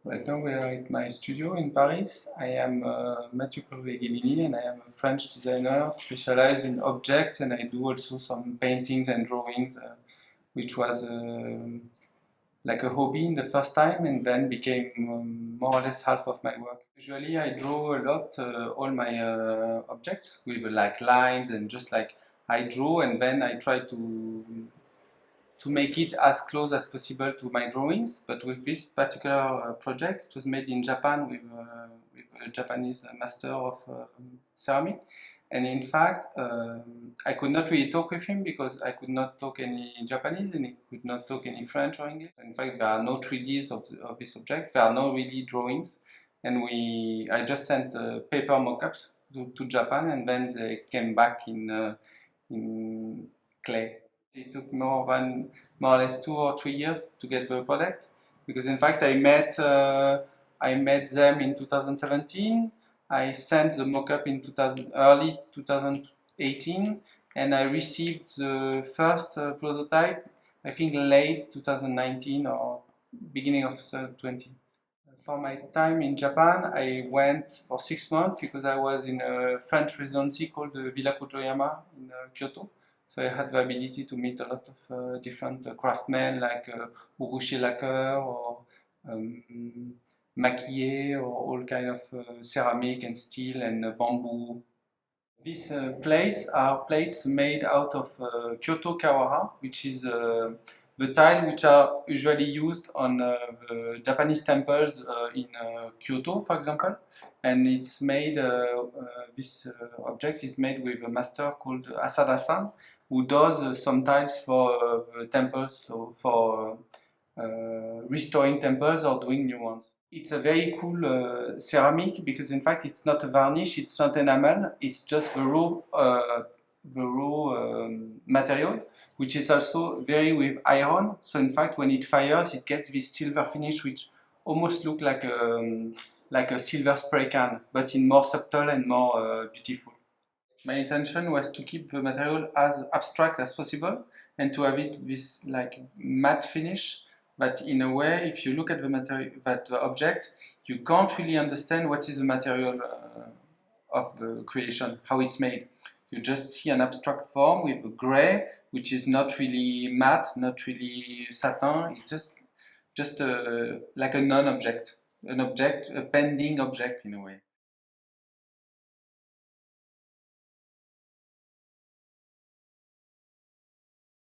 Right now we are at my studio in Paris. I am Mathieu Peyroulet Ghilini and I am a French designer specialized in objects, and I do also some paintings and drawings, which was like a hobby in the first time and then became more or less half of my work. Usually I draw a lot, all my objects with like lines and just like I draw, and then I try to make it as close as possible to my drawings. But with this particular project, it was made in Japan with a Japanese master of ceramic. And in fact, I could not really talk with him because I could not talk any Japanese and he could not talk any French or English. In fact, there are no 3Ds of this object. There are no really drawings. And I just sent paper mock-ups to Japan, and then they came back in clay. It took more or less 2 or 3 years to get the product, because in fact I met them in 2017. I sent the mock-up in early 2018, and I received the first prototype, I think late 2019 or beginning of 2020. For my time in Japan, I went for 6 months because I was in a French residency called Villa Kojoyama in Kyoto. So I had the ability to meet a lot of different craftsmen like urushi lacquer or maquillé or all kind of ceramic and steel and bamboo. These plates are plates made out of Kyoto Kawara, which is the tile which are usually used on the Japanese temples in Kyoto, for example. And it's made, this object is made with a master called Asada-san, who does some tiles for the temples, so for restoring temples or doing new ones. It's a very cool ceramic because in fact it's not a varnish, it's not enamel, it's just the raw material, which is also very with iron. So in fact when it fires it gets this silver finish which almost looks like a silver spray can, but in more subtle and more beautiful. My intention was to keep the material as abstract as possible and to have it this like matte finish. But in a way, if you look at the material, the object, you can't really understand what is the material of the creation, how it's made. You just see an abstract form with a gray, which is not really matte, not really satin. It's just like a non-object, a pending object in a way.